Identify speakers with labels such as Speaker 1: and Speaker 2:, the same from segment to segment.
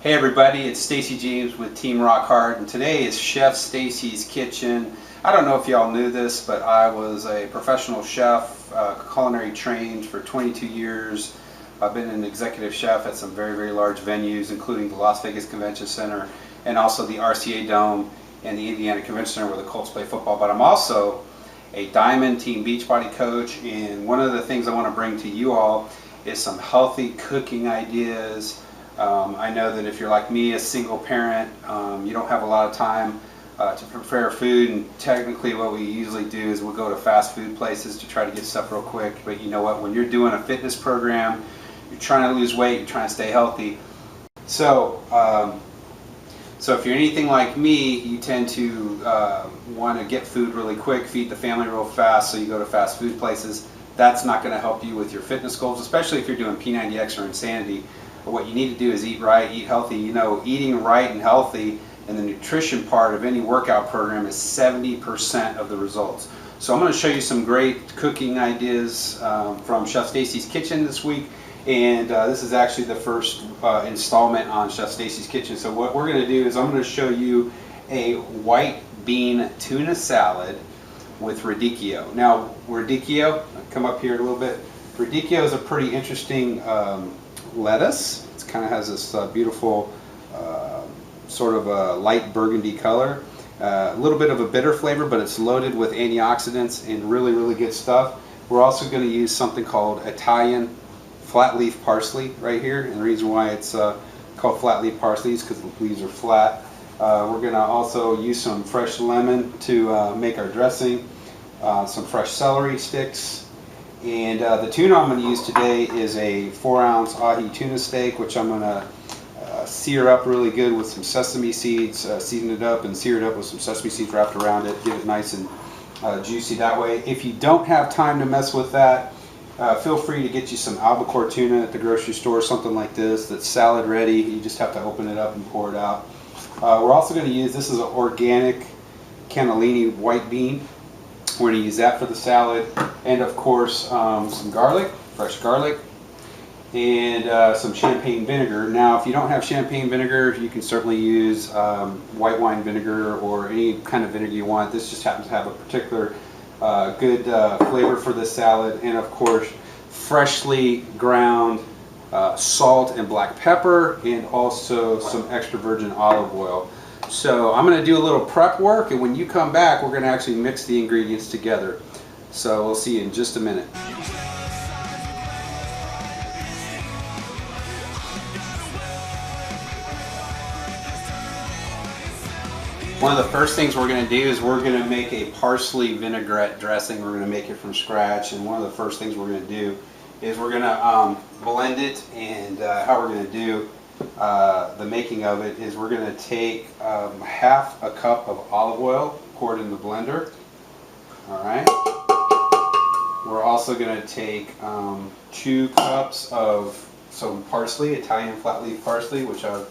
Speaker 1: Hey everybody, it's Stacey James with Team Rock Hard, and today is Chef Stacey's Kitchen. I don't know if y'all knew this, but I was a professional chef, culinary trained for 22 years. I've been an executive chef at some very, very large venues, including the Las Vegas Convention Center and also the RCA Dome and the Indiana Convention Center where the Colts play football. But I'm also a Diamond Team Beachbody coach, and one of the things I want to bring to you all is some healthy cooking ideas. I know that if you're like me, a single parent, you don't have a lot of time to prepare food, and technically what we usually do is we'll go to fast food places to try to get stuff real quick. But you know what, when you're doing a fitness program, you're trying to lose weight, you're trying to stay healthy. So if you're anything like me, you tend to want to get food really quick, feed the family real fast, so you go to fast food places. That's not going to help you with your fitness goals, especially if you're doing P90X or Insanity. But what you need to do is eat right, eat healthy. You know, eating right and healthy and the nutrition part of any workout program is 70% of the results. So I'm going to show you some great cooking ideas from Chef Stacey's Kitchen this week. And this is actually the first installment on Chef Stacey's Kitchen. So what we're going to do is I'm going to show you a white bean tuna salad with radicchio. Now, radicchio, come up here a little bit. Radicchio is a pretty interesting lettuce. It kind of has this beautiful sort of a light burgundy color. A little bit of a bitter flavor, but it's loaded with antioxidants and really, really good stuff. We're also going to use something called Italian flat leaf parsley right here, and the reason why it's called flat leaf parsley is because the leaves are flat. We're going to also use some fresh lemon to make our dressing, some fresh celery sticks, and the tuna I'm going to use today is a 4-ounce ahi tuna steak, which I'm going to sear up really good with some sesame seeds, season it up and sear it up with some sesame seeds wrapped around it, get it nice and juicy that way. If you don't have time to mess with that, feel free to get you some albacore tuna at the grocery store, something like this that's salad ready. You just have to open it up and pour it out. We're also going to use, this is an organic cannellini white bean. We're going to use that for the salad, and of course some garlic, fresh garlic, and some champagne vinegar. Now if you don't have champagne vinegar, you can certainly use white wine vinegar or any kind of vinegar you want. This just happens to have a particular good flavor for this salad, and of course freshly ground salt and black pepper, and also some extra virgin olive oil. So I'm going to do a little prep work, and when you come back we're going to actually mix the ingredients together. So we'll see you in just a minute. One of the first things we're going to do is we're going to make a parsley vinaigrette dressing. We're going to make it from scratch, and one of the first things we're going to do is we're going to blend it, and how we're going to do the making of it is we're going to take half a cup of olive oil, pour it in the blender. Alright. We're also going to take 2 cups of some parsley, Italian flat leaf parsley, which I've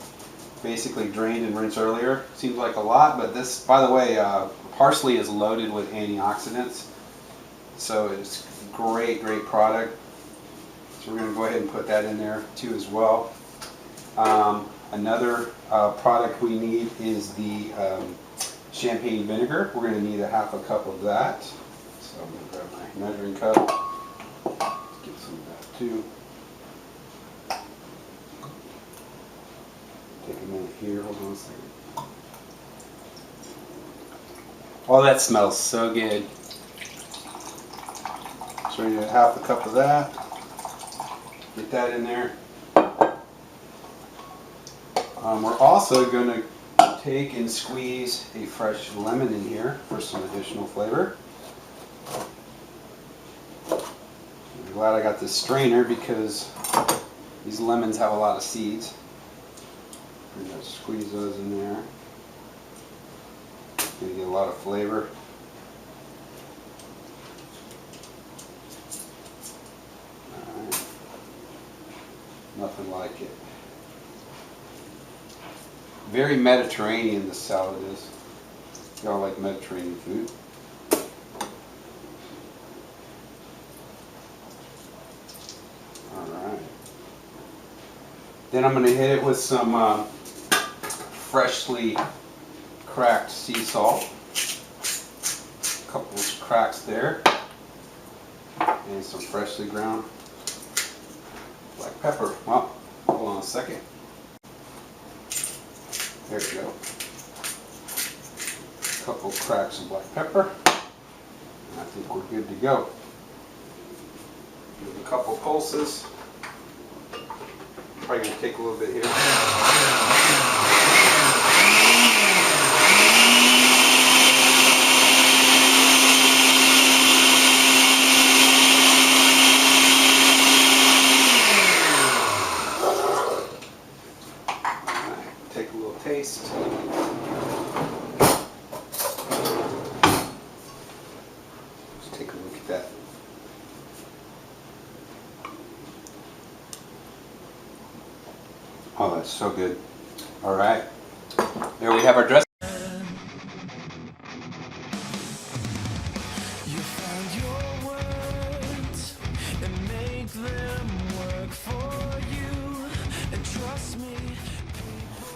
Speaker 1: basically drained and rinsed earlier. Seems like a lot, but this, by the way, parsley is loaded with antioxidants, so it's a great, great product. So we're going to go ahead and put that in there too as well. Another product we need is the champagne vinegar. We're going to need a half a cup of that. So I'm going to grab my measuring cup. Get some of that too. Take a minute here, hold on a second. Oh, that smells so good. So we need half a cup of that. Get that in there. We're also going to take and squeeze a fresh lemon in here for some additional flavor. I'm glad I got this strainer because these lemons have a lot of seeds. We're going to squeeze those in there. Going to get a lot of flavor. Alright. Nothing like it. Very Mediterranean this salad is. Y'all like Mediterranean food. Alright. Then I'm going to hit it with some freshly cracked sea salt. A couple of cracks there. And some freshly ground black pepper. Well, hold on a second. There we go. A couple cracks of black pepper. I think we're good to go. Give it a couple pulses. Probably going to take a little bit here. Take a little taste. Just take a look at that. Oh, that's so good. All right. There we have our dressing.
Speaker 2: You find your words and make them work for you, and trust me.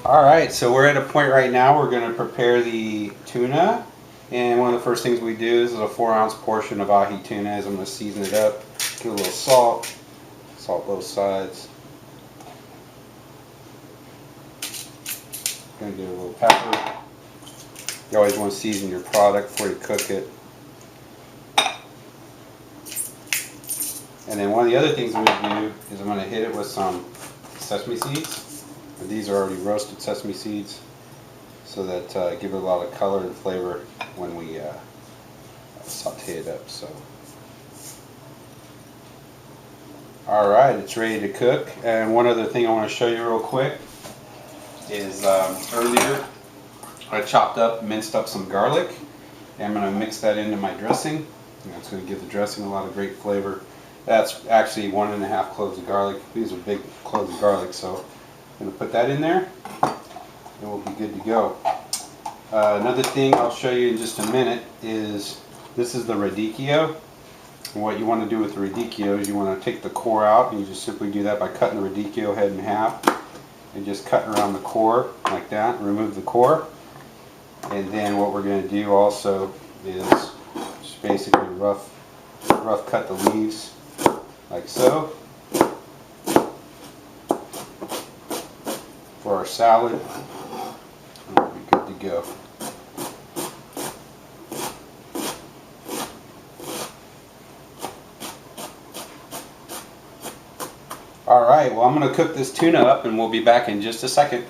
Speaker 1: All right, so we're at a point right now we're going to prepare the tuna, and one of the first things we do is a 4-ounce portion of ahi tuna. I'm going to season it up, give it a little salt both sides. Going to do a little pepper. You always want to season your product before you cook it. And then one of the other things I'm going to do is I'm going to hit it with some sesame seeds. And these are already roasted sesame seeds, so that give it a lot of color and flavor when we saute it up. So, all right, it's ready to cook. And one other thing I want to show you real quick is earlier I chopped up, minced up some garlic, and I'm going to mix that into my dressing. It's going to give the dressing a lot of great flavor. That's actually 1.5 cloves of garlic. These are big cloves of garlic, so I'm going to put that in there, and we'll be good to go. Another thing I'll show you in just a minute is this is the radicchio. And what you want to do with the radicchio is you want to take the core out, and you just simply do that by cutting the radicchio head in half and just cutting around the core like that and remove the core. And then what we're going to do also is just basically rough cut the leaves like so for our salad, and we'll be good to go. Alright, well, I'm going to cook this tuna up and we'll be back in just a second.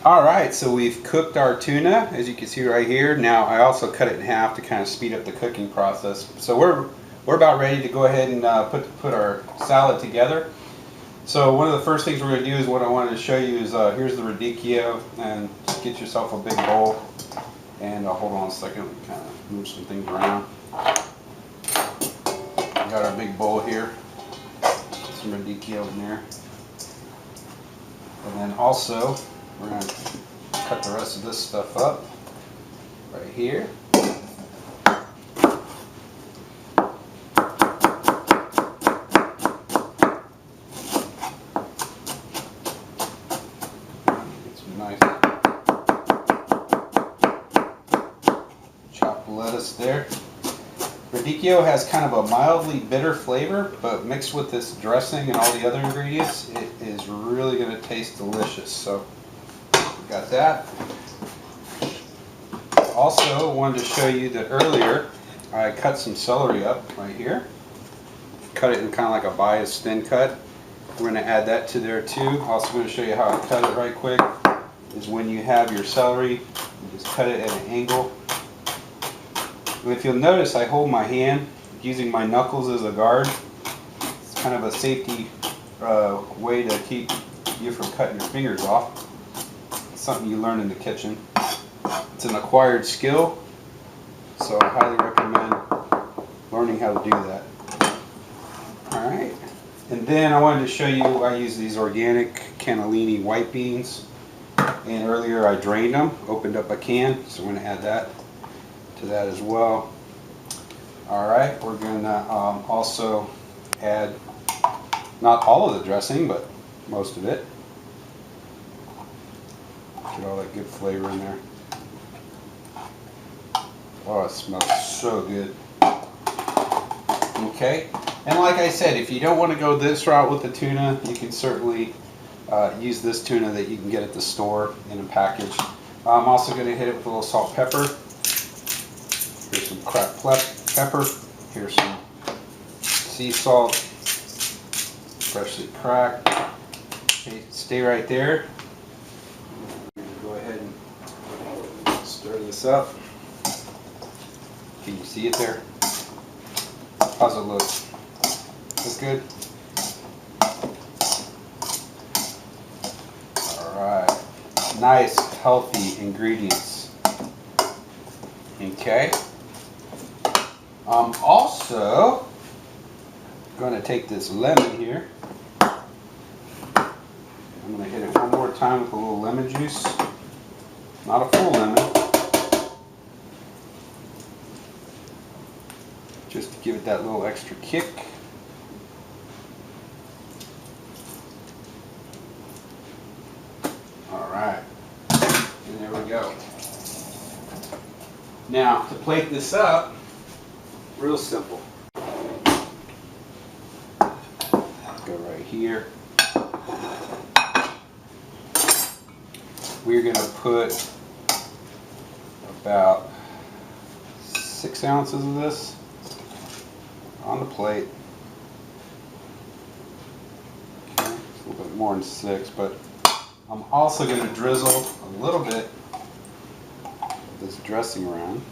Speaker 1: Alright, so we've cooked our tuna, as you can see right here. Now I also cut it in half to kind of speed up the cooking process. So we're about ready to go ahead and put our salad together. So one of the first things we're going to do is what I wanted to show you is here's the radicchio, and just get yourself a big bowl. And hold on a second, we kind of move some things around. We got our big bowl here. Some radicchio in there, and then also we're going to cut the rest of this stuff up right here. Get some nice chopped lettuce there. Radicchio has kind of a mildly bitter flavor, but mixed with this dressing and all the other ingredients, it is really going to taste delicious. So, we got that. Also, wanted to show you that earlier I cut some celery up right here. Cut it in kind of like a biased thin cut. We're going to add that to there too. Also going to show you how I cut it right quick. Is when you have your celery, you just cut it at an angle. And if you'll notice, I hold my hand using my knuckles as a guard. It's kind of a safety way to keep you from cutting your fingers off. It's something you learn in the kitchen. It's an acquired skill, so I highly recommend learning how to do that. Alright, and then I wanted to show you, I use these organic cannellini white beans, and earlier I drained them, opened up a can, so I'm going to add that to that as well. Alright, we're going to also add not all of the dressing, but most of it. Get all that good flavor in there. Oh, it smells so good. Okay, and like I said, if you don't want to go this route with the tuna, you can certainly use this tuna that you can get at the store in a package. I'm also going to hit it with a little salt, pepper. Here's some cracked pepper. Here's some sea salt, freshly cracked. Okay, stay right there. Go ahead and stir this up. Can you see it there? How's it look? Look good? Alright. Nice, healthy ingredients. Okay. I'm also going to take this lemon here. I'm going to hit it one more time with a little lemon juice. Not a full lemon. Just to give it that little extra kick. Alright. And there we go. Now, to plate this up, real simple. Go right here. We're going to put about 6 ounces of this on the plate. Okay, it's a little bit more than 6, but I'm also going to drizzle a little bit of this dressing around.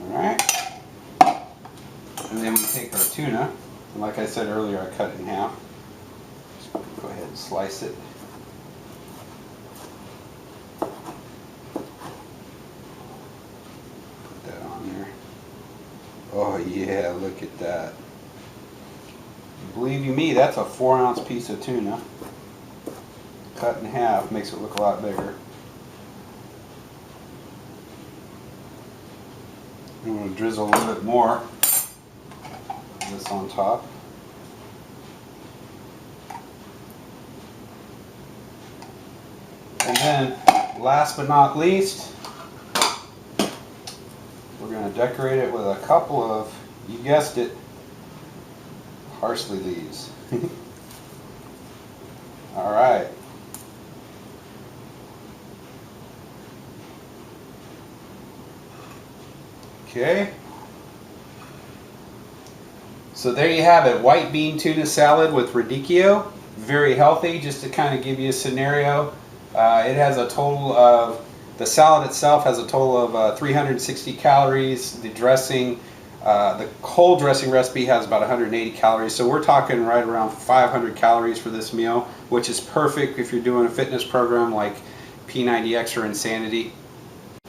Speaker 1: Alright. And then we take our tuna, and like I said earlier, I cut it in half. Just go ahead and slice it. Put that on there. Oh yeah, look at that. Believe you me, that's a 4-ounce piece of tuna. Cut in half, makes it look a lot bigger. I'm going to drizzle a little bit more of this on top. And then, last but not least, we're going to decorate it with a couple of, you guessed it, parsley leaves. Alright. Okay. So there you have it, white bean tuna salad with radicchio. Very healthy, just to kind of give you a scenario. It has a total of, the salad itself has a total of 360 calories. The dressing, the cold dressing recipe has about 180 calories. So we're talking right around 500 calories for this meal, which is perfect if you're doing a fitness program like P90X or Insanity.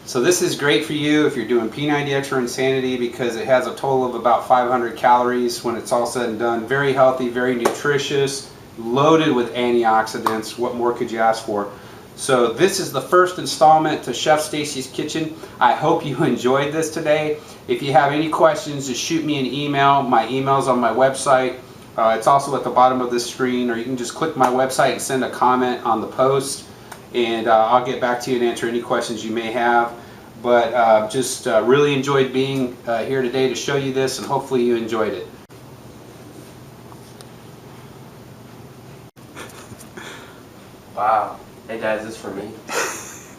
Speaker 1: So this is great for you if you're doing P90X or Insanity because it has a total of about 500 calories when it's all said and done. Very healthy, very nutritious, loaded with antioxidants. What more could you ask for? So this is the first installment to Chef Stacey's Kitchen. I hope you enjoyed this today. If you have any questions, just shoot me an email. My email's on my website. It's also at the bottom of this screen, or you can just click my website and send a comment on the post, and I'll get back to you and answer any questions you may have. But just really enjoyed being here today to show you this, and hopefully you enjoyed it.
Speaker 3: Wow. Hey guys, this is for me. It's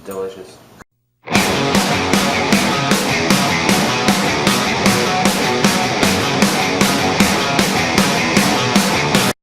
Speaker 3: delicious.